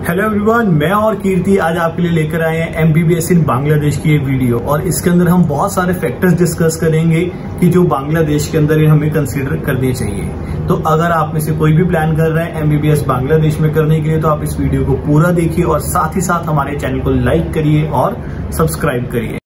Hello everyone, मैं और कीर्ति आज आपके लिए लेकर आए हैं एमबीबीएस इन बांग्लादेश की ये वीडियो। और इसके अंदर हम बहुत सारे फैक्टर्स डिस्कस करेंगे कि जो बांग्लादेश के अंदर हमें कंसीडर करने चाहिए। तो अगर आप में से कोई भी प्लान कर रहे हैं एमबीबीएस बांग्लादेश में करने के लिए, तो आप इस वीडियो को पूरा देखिए और साथ ही साथ हमारे चैनल को लाइक करिए और सब्सक्राइब करिए।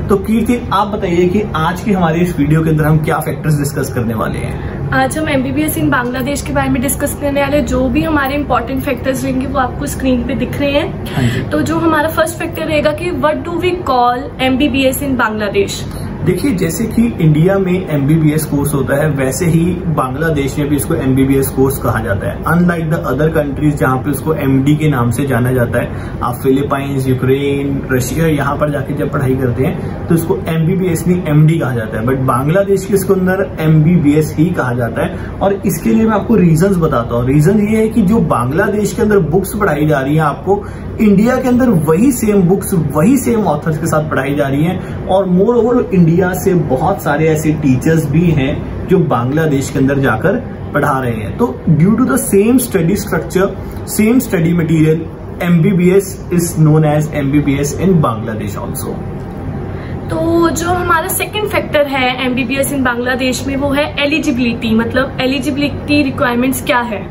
तो कीर्ति, आप बताइए कि आज की हमारे इस वीडियो के अंदर हम क्या फैक्टर्स डिस्कस करने वाले हैं। आज हम एमबीबीएस इन बांग्लादेश के बारे में डिस्कस करने वाले। जो भी हमारे इंपॉर्टेंट फैक्टर्स रहेंगे वो आपको स्क्रीन पे दिख रहे हैं। तो जो हमारा फर्स्ट फैक्टर रहेगा कि what do we call MBBS in Bangladesh. देखिए, जैसे कि इंडिया में एमबीबीएस कोर्स होता है, वैसे ही बांग्लादेश में भी इसको एमबीबीएस कोर्स कहा जाता है। अनलाइक द अदर कंट्रीज जहां पे उसको एमडी के नाम से जाना जाता है, आप फिलीपाइंस, यूक्रेन, रशिया यहाँ पर जाके जब पढ़ाई करते हैं तो इसको एमबीबीएस नहीं एमडी कहा जाता है। बट बांग्लादेश के इसके अंदर एमबीबीएस ही कहा जाता है। और इसके लिए मैं आपको रीजंस बताता हूँ। रीजन ये है कि जो बांग्लादेश के अंदर बुक्स पढ़ाई जा रही है, आपको इंडिया के अंदर वही सेम बुक्स वही सेम ऑथर्स के साथ पढ़ाई जा रही है। और मोर ओवर इंडिया से बहुत सारे ऐसे टीचर्स भी हैं जो बांग्लादेश के अंदर जाकर पढ़ा रहे हैं। तो due to the same study structure, same study material, MBBS is known as MBBS in Bangladesh also. तो जो हमारा सेकंड फैक्टर है एमबीबीएस इन बांग्लादेश में, वो है एलिजिबिलिटी। मतलब एलिजिबिलिटी रिक्वायरमेंट्स क्या है।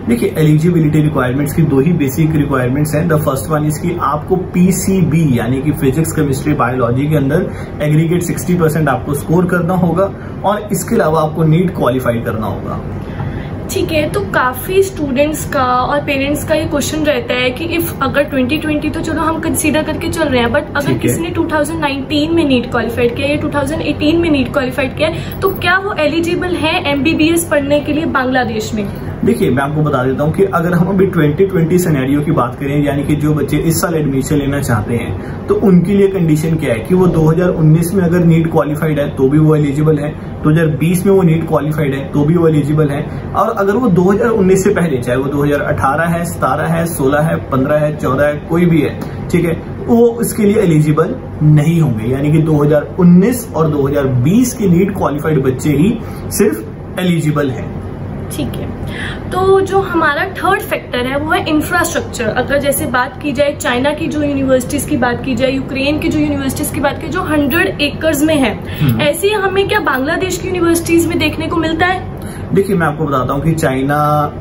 देखिए, एलिजिबिलिटी रिक्वायरमेंट्स की दो ही बेसिक रिक्वायरमेंट्स हैं। द फर्स्ट वन इसकी आपको पीसीबी यानी कि फिजिक्स, केमिस्ट्री, बायोलॉजी के अंदर एग्रीगेट 60% आपको स्कोर करना होगा और इसके अलावा आपको नीट क्वालिफाई करना होगा। ठीक है, तो काफी स्टूडेंट्स का और पेरेंट्स का ये क्वेश्चन रहता है कि इफ अगर 2020 तो चलो हम कंसीडर करके चल रहे हैं, बट अगर किसी ने 2019 में नीट क्वालिफाइड किया या 2018 में नीट क्वालिफाइड किया, तो क्या वो एलिजिबल है एमबीबीएस पढ़ने के लिए बांग्लादेश में। देखिए, मैं आपको बता देता हूँ कि अगर हम अभी 2020 सिनेरियो की बात करें, यानी कि जो बच्चे इस साल एडमिशन लेना चाहते हैं, तो उनके लिए कंडीशन क्या है कि वो 2019 में अगर नीट क्वालिफाइड है तो भी वो एलिजिबल है, 2020 में वो नीट क्वालिफाइड है तो भी वो एलिजिबल है। और अगर वो 2019 से पहले, चाहे वो 2018 है, 17 है, 16 है, 15 है, 14 है, कोई भी है, ठीक है, वो इसके लिए एलिजिबल नहीं होंगे। यानी कि 2019 और 2020 के नीट क्वालिफाइड बच्चे ही सिर्फ एलिजिबल हैं। ठीक है, तो जो हमारा थर्ड फैक्टर है वो है इंफ्रास्ट्रक्चर। अगर जैसे बात की जाए चाइना की जो यूनिवर्सिटीज की बात की जाए, यूक्रेन की जो यूनिवर्सिटीज की बात की जो 100 एकर्स में है, ऐसे हमें क्या बांग्लादेश की यूनिवर्सिटीज में देखने को मिलता है। देखिए, मैं आपको बताता हूँ कि चाइना,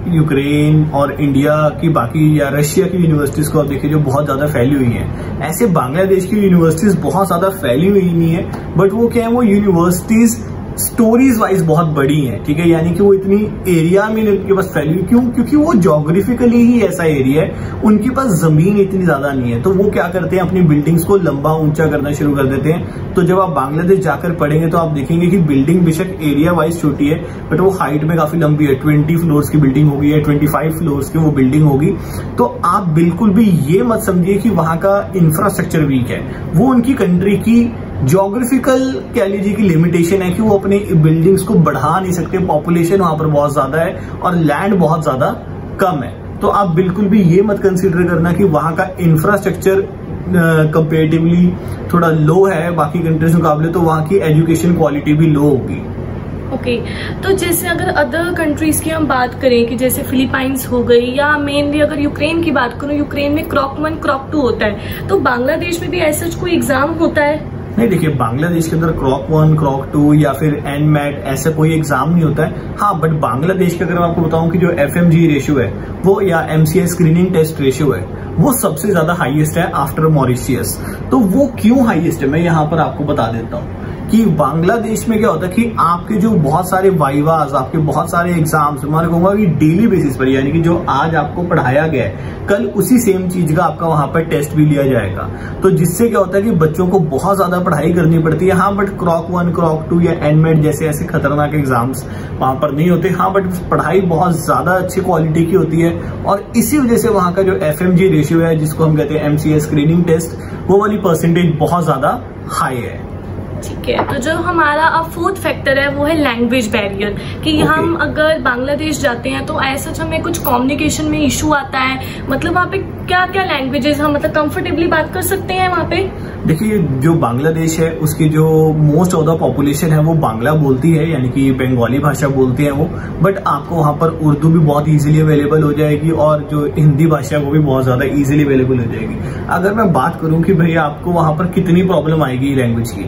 यूक्रेन और इंडिया की बाकी या रशिया की यूनिवर्सिटीज को आप देखिए जो बहुत ज्यादा फैली हुई हैं। ऐसे बांग्लादेश की यूनिवर्सिटीज बहुत ज्यादा फैली हुई नहीं है, बट वो क्या है, वो यूनिवर्सिटीज स्टोरीज वाइज बहुत बड़ी है, ठीक है। यानी कि वो इतनी एरिया में उनके पास फैली हुई, क्यों? क्योंकि वो ज्योग्राफिकली ही ऐसा एरिया है, उनके पास जमीन इतनी ज्यादा नहीं है। तो वो क्या करते हैं, अपनी बिल्डिंग्स को लंबा ऊंचा करना शुरू कर देते हैं। तो जब आप बांग्लादेश जाकर पढ़ेंगे तो आप देखेंगे कि बिल्डिंग बेशक एरिया वाइज छोटी है, बट वो हाइट में काफी लंबी है। 20 फ्लोर्स की बिल्डिंग होगी या 25 फ्लोर्स की वो बिल्डिंग होगी। तो आप बिल्कुल भी ये मत समझिए कि वहां का इंफ्रास्ट्रक्चर वीक है। वो उनकी कंट्री की ज्योग्राफिकल कह लीजिए की लिमिटेशन है कि वो अपने बिल्डिंग्स को बढ़ा नहीं सकते। पॉपुलेशन वहां पर बहुत ज्यादा है और लैंड बहुत ज्यादा कम है। तो आप बिल्कुल भी ये मत कंसीडर करना कि वहां का इंफ्रास्ट्रक्चर कंपेरेटिवली थोड़ा लो है बाकी कंट्रीज मुकाबले, तो वहां की एजुकेशन क्वालिटी भी लो होगी। ओके, तो जैसे अगर अदर कंट्रीज की हम बात करें कि जैसे फिलीपाइंस हो गई, या मेनली अगर यूक्रेन की बात करूं, यूक्रेन में क्रॉक 1 क्रॉक 2 होता है, तो बांग्लादेश में भी ऐसा कोई एग्जाम होता है। नहीं, देखिए, बांग्लादेश के अंदर क्रॉक 1, क्रॉक 2 या फिर एनमेट ऐसा कोई एग्जाम नहीं होता है। हाँ, बट बांग्लादेश के अगर मैं आपको बताऊं कि जो FMG रेशियो है वो, या MCI स्क्रीनिंग टेस्ट रेशियो है, वो सबसे ज्यादा हाईएस्ट है आफ्टर मॉरिशियस। तो वो क्यों हाईएस्ट है, मैं यहाँ पर आपको बता देता हूँ कि बांग्लादेश में क्या होता है कि आपके जो बहुत सारे वाइवास, आपके बहुत सारे एग्जाम्स, मैं कहूंगा कि डेली बेसिस पर, यानी कि जो आज आपको पढ़ाया गया है, कल उसी सेम चीज का आपका वहां पर टेस्ट भी लिया जाएगा। तो जिससे क्या होता है कि बच्चों को बहुत ज्यादा पढ़ाई करनी पड़ती है। हाँ, बट क्रॉक 1, क्रॉक 2 या एनमेट जैसे ऐसे खतरनाक एग्जाम्स वहां पर नहीं होते। हाँ, बट पढ़ाई बहुत ज्यादा अच्छी क्वालिटी की होती है और इसी वजह से वहां का जो FMG रेशियो है, जिसको हम कहते हैं MCI स्क्रीनिंग टेस्ट, वो वाली परसेंटेज बहुत ज्यादा हाई है। ठीक है, तो जो हमारा अब फोर्थ फैक्टर है वो है लैंग्वेज बैरियर कि हम अगर बांग्लादेश जाते हैं तो ऐसा हमें कुछ कम्युनिकेशन में इशू आता है। मतलब वहाँ पे क्या क्या लैंग्वेजेस हम मतलब कंफर्टेबली बात कर सकते हैं वहाँ पे? देखिए, जो बांग्लादेश है उसकी जो मोस्ट ऑफ द पॉपुलेशन है वो बांग्ला बोलती है, यानी कि बंगाली भाषा बोलते हैं वो। बट आपको वहाँ पर उर्दू भी बहुत इजीली अवेलेबल हो जाएगी और जो हिंदी भाषा है वो भी बहुत ज्यादा इजीली अवेलेबल हो जाएगी। अगर मैं बात करूं कि भाई आपको वहाँ पर कितनी प्रॉब्लम आएगी लैंग्वेज की,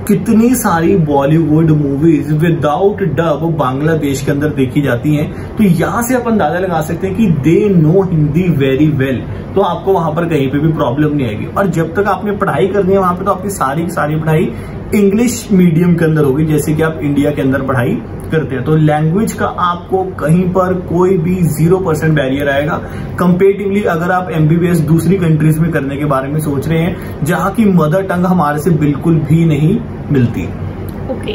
कितनी सारी Bollywood movies without dub Bangladesh के अंदर देखी जाती हैं, तो यहाँ से अपन अंदाजा लगा सकते हैं कि they know Hindi very well. तो आपको वहां पर कहीं पे भी प्रॉब्लम नहीं आएगी। और जब तक आपने पढ़ाई करनी है वहां पे, तो आपकी सारी की सारी पढ़ाई इंग्लिश मीडियम के अंदर होगी, जैसे कि आप इंडिया के अंदर पढ़ाई करते हैं। तो लैंग्वेज का आपको कहीं पर कोई भी 0% बैरियर आएगा। कंपेरेटिवली अगर आप MBBS दूसरी कंट्रीज में करने के बारे में सोच रहे हैं जहां की मदर टंग हमारे से बिल्कुल भी नहीं मिलती। ओके,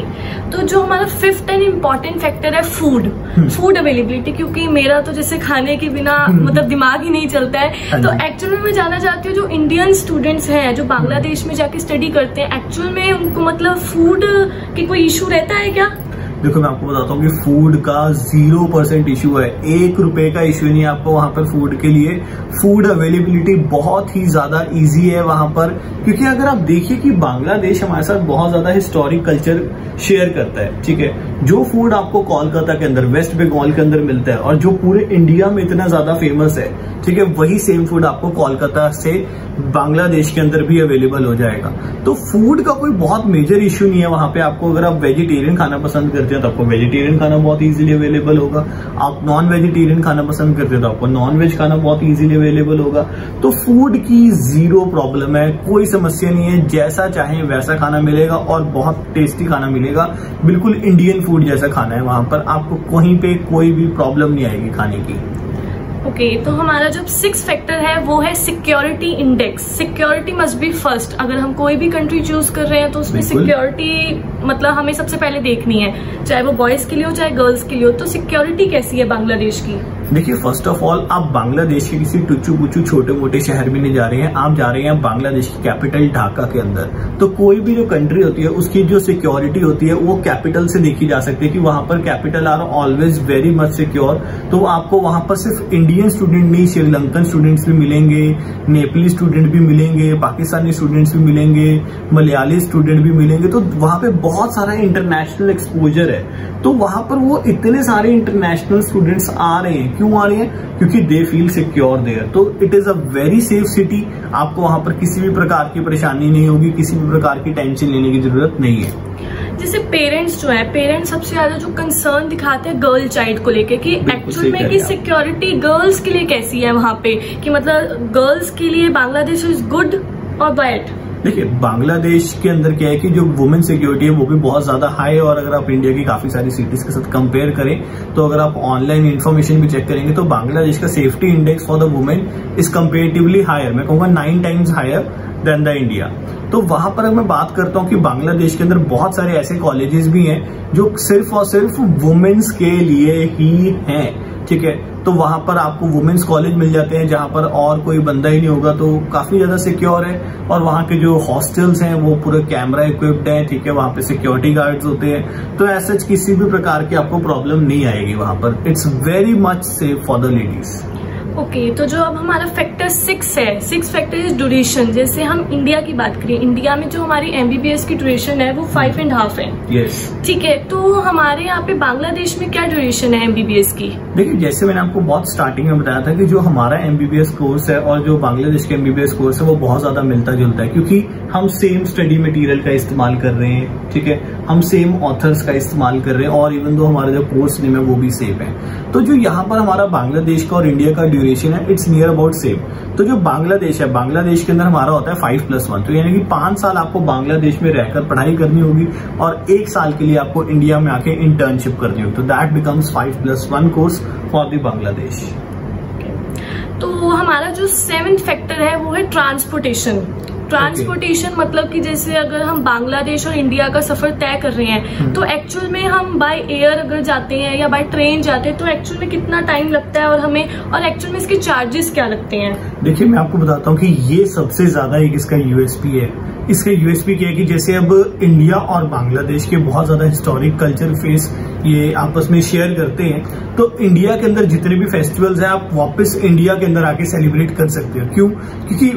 तो जो हमारा 5th एंड इम्पोर्टेंट फैक्टर है फूड अवेलेबिलिटी, क्योंकि मेरा तो जैसे खाने के बिना मतलब दिमाग ही नहीं चलता है। तो एक्चुअल में मैं जानना चाहती हूँ जो इंडियन स्टूडेंट्स हैं जो बांग्लादेश में जाके स्टडी करते हैं, एक्चुअल में उनको मतलब फूड की कोई इशू रहता है क्या? देखो, मैं आपको बताता हूँ कि फूड का 0% इशू है। 1 रुपए का इशू नहीं है आपको वहां पर फूड के लिए। फूड अवेलेबिलिटी बहुत ही ज्यादा इजी है वहां पर, क्योंकि अगर आप देखिए कि बांग्लादेश हमारे साथ बहुत ज्यादा हिस्टोरिक कल्चर शेयर करता है। ठीक है, जो फूड आपको कोलकाता के अंदर, वेस्ट बंगाल के अंदर मिलता है और जो पूरे इंडिया में इतना ज्यादा फेमस है, ठीक है, वही सेम फूड आपको कोलकाता से बांग्लादेश के अंदर भी अवेलेबल हो जाएगा। तो फूड का कोई बहुत मेजर इश्यू नहीं है वहां पे। आपको अगर आप वेजिटेरियन खाना पसंद करते हैं तो आपको वेजिटेरियन खाना बहुत इजीली अवेलेबल होगा। आप नॉन वेजिटेरियन खाना पसंद करते हैं तो आपको नॉन वेज खाना बहुत इजीली अवेलेबल होगा। तो फूड की 0 प्रॉब्लम है, कोई समस्या नहीं है। जैसा चाहे वैसा खाना मिलेगा और बहुत टेस्टी खाना मिलेगा। बिल्कुल इंडियन फूड जैसा खाना है वहां पर, आपको कहीं पे कोई भी प्रॉब्लम नहीं आएगी खाने की। ओके, तो हमारा जो 6th फैक्टर है वो है security index. Security must be first. अगर हम कोई भी कंट्री चूज कर रहे हैं तो उसमें सिक्योरिटी मतलब हमें सबसे पहले देखनी है, चाहे वो बॉयज के लिए हो चाहे गर्ल्स के लिए हो। तो सिक्योरिटी कैसी है बांग्लादेश की? देखिए, फर्स्ट ऑफ ऑल आप बांग्लादेश के किसी टुच्चू पुच्चू छोटे मोटे शहर में नहीं जा रहे हैं, आप जा रहे हैं बांग्लादेश की कैपिटल ढाका के अंदर। तो कोई भी जो कंट्री होती है उसकी जो सिक्योरिटी होती है वो कैपिटल से देखी जा सकती है कि वहां पर capital R always very much secure. तो आपको वहां पर सिर्फ इंडियन स्टूडेंट नहीं, श्रीलंकन स्टूडेंट्स भी मिलेंगे, नेपाली स्टूडेंट भी मिलेंगे, पाकिस्तानी स्टूडेंट्स भी मिलेंगे, मलयाली स्टूडेंट भी मिलेंगे। तो वहां पे बहुत सारा इंटरनेशनल एक्सपोजर है। तो वहां पर वो इतने सारे इंटरनेशनल स्टूडेंट्स आ रहे हैं। क्यों आ रहे हैं? क्योंकि दे फील सिक्योर देयर। तो it is a very safe city. आपको वहां पर किसी भी प्रकार की परेशानी नहीं होगी, किसी भी प्रकार की टेंशन लेने की जरूरत नहीं है। जैसे पेरेंट्स जो है, पेरेंट्स सबसे ज्यादा जो कंसर्न दिखाते हैं गर्ल चाइल्ड को लेके कि एक्चुअल में कि सिक्योरिटी गर्ल्स के लिए कैसी है वहां पे, कि मतलब गर्ल्स के लिए बांग्लादेश इज गुड और बैड? देखिए, बांग्लादेश के अंदर क्या है कि जो वुमेन सिक्योरिटी है वो भी बहुत ज्यादा हाई है। और अगर आप इंडिया की काफी सारी सिटीज के साथ कंपेयर करें तो अगर आप ऑनलाइन इन्फॉर्मेशन भी चेक करेंगे तो बांग्लादेश का safety index for the women is comparatively higher. मैं कहूंगा 9 times higher than the India. तो वहां पर मैं बात करता हूं कि बांग्लादेश के अंदर बहुत सारे ऐसे कॉलेजेस भी हैं जो सिर्फ और सिर्फ वुमेन्स के लिए ही हैं। ठीक है, तो वहां पर आपको वुमेन्स कॉलेज मिल जाते हैं जहां पर और कोई बंदा ही नहीं होगा, तो काफी ज्यादा सिक्योर है। और वहां के जो हॉस्टल्स हैं वो पूरे कैमरा इक्विप्ड हैं। ठीक है, वहां पे सिक्योरिटी गार्ड्स होते हैं। तो ऐसा किसी भी प्रकार की आपको प्रॉब्लम नहीं आएगी वहां पर। It's very much safe for the ladies. Okay, तो जो अब हमारा फैक्टर 6 है, 6 फैक्टर इज ड्यूरेशन। जैसे हम इंडिया की बात करें, इंडिया में जो हमारी MBBS की ड्यूरेशन है वो 5.5 है। यस, ठीक है, तो हमारे यहाँ पे बांग्लादेश में क्या ड्यूरेशन है MBBS की? देखिए, जैसे मैंने आपको बहुत स्टार्टिंग में बताया था कि जो हमारा MBBS कोर्स है और जो बांग्लादेश के MBBS कोर्स है वो बहुत ज्यादा मिलता जुलता है, क्योंकि हम सेम स्टडी मटेरियल का इस्तेमाल कर रहे हैं। ठीक है, हम सेम ऑथर्स का इस्तेमाल कर रहे हैं और इवन दो हमारा जो कोर्स नेम है वो भी सेम है। तो जो यहाँ पर हमारा बांग्लादेश का और इंडिया का ड्यूरेशन है इट्स नियर अबाउट सेम। तो जो बांग्लादेश है, बांग्लादेश के अंदर हमारा होता है 5+1। तो यानी कि 5 साल आपको बांग्लादेश में रहकर पढ़ाई करनी होगी और 1 साल के लिए आपको इंडिया में आके इंटर्नशिप करनी होगी। तो that becomes 5+1 course for the Bangladesh. तो हमारा जो 7th फैक्टर है वो है ट्रांसपोर्टेशन। ट्रांसपोर्टेशन मतलब कि जैसे अगर हम बांग्लादेश और इंडिया का सफर तय कर रहे हैं तो एक्चुअल में हम बाय एयर अगर जाते हैं या बाय ट्रेन जाते हैं तो एक्चुअल में कितना टाइम लगता है और हमें, और एक्चुअल में इसके चार्जेस क्या लगते हैं? देखिए, मैं आपको बताता हूँ कि ये सबसे ज्यादा एक इसका यूएसपी है। इसका यूएसपी क्या है कि जैसे अब इंडिया और बांग्लादेश के बहुत ज्यादा हिस्टोरिक कल्चर फेस ये आपस में शेयर करते हैं, तो इंडिया के अंदर जितने भी फेस्टिवल्स हैं आप वापस इंडिया के अंदर आके सेलिब्रेट कर सकते हो। क्यों? क्योंकि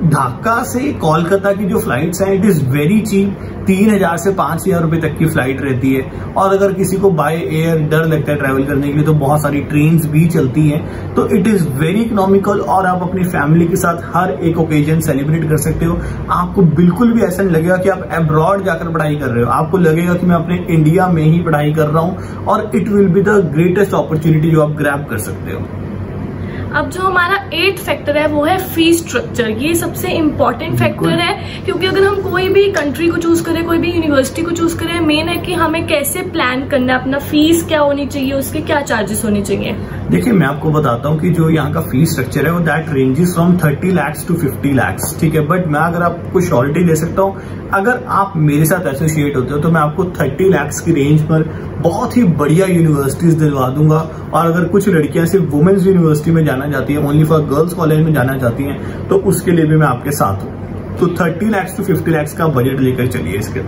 ढाका से कोलकाता की जो फ्लाइट्स हैं इट इज वेरी चीप, 3000 से 5000 रुपए तक की फ्लाइट रहती है। और अगर किसी को बाय एयर डर लगता है ट्रैवल करने के लिए तो बहुत सारी ट्रेन्स भी चलती हैं, तो इट इज वेरी इकोनॉमिकल और आप अपनी फैमिली के साथ हर एक ओकेजन सेलिब्रेट कर सकते हो। आपको बिल्कुल भी ऐसा नहीं लगेगा कि आप अब्रॉड जाकर पढ़ाई कर रहे हो, आपको लगेगा कि मैं अपने इंडिया में ही पढ़ाई कर रहा हूं और it will be the greatest opportunity जो आप ग्रैब कर सकते हो। अब जो हमारा 8th फैक्टर है वो है फी स्ट्रक्चर। ये सबसे इम्पोर्टेंट फैक्टर है, क्योंकि अगर हम कोई भी कंट्री को चूज करें, कोई भी यूनिवर्सिटी को चूज करें, मेन है कि हमें कैसे प्लान करना है, अपना फीस क्या होनी चाहिए, उसके क्या चार्जेस होने चाहिए। देखिए मैं आपको बताता हूँ कि जो यहाँ का फीस स्ट्रक्चर है वो that ranges from 30 lakhs to 50 lakhs, ठीक है। बट मैं अगर आपको श्योरिटी दे सकता हूँ, अगर आप मेरे साथ एसोसिएट होते हो तो मैं आपको 30 lakhs की रेंज पर बहुत ही बढ़िया यूनिवर्सिटीज दिलवा दूंगा। और अगर कुछ लड़कियां सिर्फ वुमेन्स यूनिवर्सिटी में जाना चाहती है, ओनली फॉर गर्ल्स कॉलेज में जाना चाहती हैं, तो उसके लिए भी मैं आपके साथ हूँ। तो 30 lakhs to 50 lakhs का बजट लेकर चलिए इसके।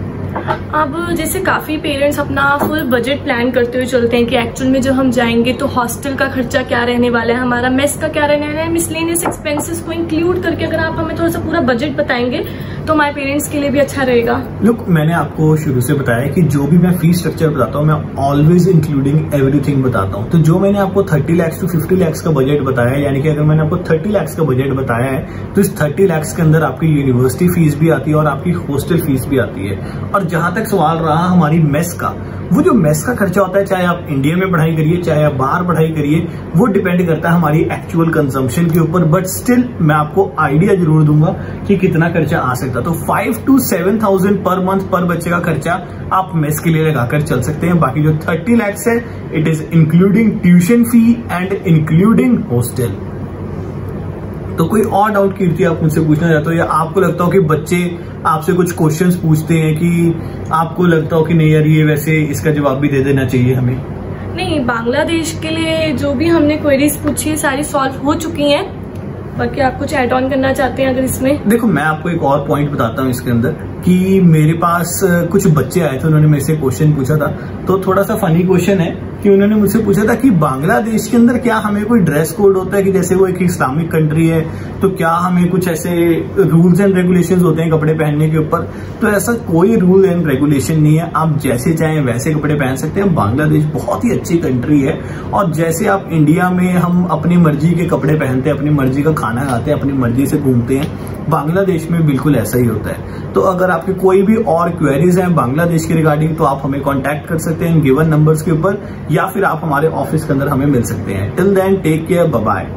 अब जैसे काफी पेरेंट्स अपना फुल बजट प्लान करते हुए चलते हैं कि एक्चुअल में जब हम जाएंगे तो हॉस्टल का खर्चा क्या रहने वाला है, हमारा मेस का क्या रहने वाला है, मिसलेनियस एक्सपेंसेस को इंक्लूड करके अगर आप हमें थोड़ा सा पूरा बजट बताएंगे तो हमारे पेरेंट्स के लिए भी अच्छा रहेगा। लुक, मैंने आपको शुरू से बताया कि जो भी मैं फीस स्ट्रक्चर बताता हूँ मैं ऑलवेज इंक्लूडिंग एवरीथिंग बताता हूँ। तो जो मैंने आपको 30 lakhs to 50 lakhs का बजट बताया, यानी कि अगर मैंने आपको 30 lakhs का बजट बताया है तो इस 30 lakhs के अंदर आपकी यूनिवर्सिटी फीस भी आती है और आपकी हॉस्टल फीस भी आती है। और जहां तक सवाल रहा हमारी मेस का, वो जो मेस का खर्चा होता है, चाहे आप इंडिया में पढ़ाई करिए चाहे आप बाहर पढ़ाई करिए, वो डिपेंड करता है हमारी एक्चुअल कंजम्पशन के ऊपर। बट स्टिल मैं आपको आइडिया जरूर दूंगा कि कितना खर्चा आ सकता है। तो 5 to 7,000 पर मंथ पर बच्चे का खर्चा आप मेस के लिए लगाकर चल सकते हैं। बाकी जो 30 lakhs है it is including tuition fee and including hostel. तो कोई और डाउट कीर्ति आप मुझसे पूछना चाहते हो, या आपको लगता हो कि बच्चे आपसे कुछ क्वेश्चंस पूछते हैं कि आपको लगता हो कि नहीं यार ये वैसे इसका जवाब भी दे देना चाहिए हमें? नहीं, बांग्लादेश के लिए जो भी हमने क्वेरीज पूछी है सारी सॉल्व हो चुकी हैं। बाकी आप कुछ ऐड ऑन करना चाहते हैं अगर इसमें? देखो मैं आपको एक और पॉइंट बताता हूँ इसके अंदर कि मेरे पास कुछ बच्चे आए थे, उन्होंने मेरे से क्वेश्चन पूछा था। तो थोड़ा सा फनी क्वेश्चन है कि उन्होंने मुझसे पूछा था कि बांग्लादेश के अंदर क्या हमें कोई ड्रेस कोड होता है, कि जैसे वो एक इस्लामिक कंट्री है तो क्या हमें कुछ ऐसे रूल्स एंड रेगुलेशंस होते हैं कपड़े पहनने के ऊपर? तो ऐसा कोई रूल एंड रेगुलेशन नहीं है, आप जैसे चाहें वैसे कपड़े पहन सकते हैं। बांग्लादेश बहुत ही अच्छी कंट्री है और जैसे आप इंडिया में हम अपनी मर्जी के कपड़े पहनते हैं, अपनी मर्जी का खाना खाते हैं, अपनी मर्जी से घूमते हैं, बांग्लादेश में बिल्कुल ऐसा ही होता है। तो अगर आपकी कोई भी और क्वेरीज हैं बांग्लादेश के रिगार्डिंग तो आप हमें कांटेक्ट कर सकते हैं गिवन नंबर्स के ऊपर, या फिर आप हमारे ऑफिस के अंदर हमें मिल सकते हैं। Till then take care, bye bye.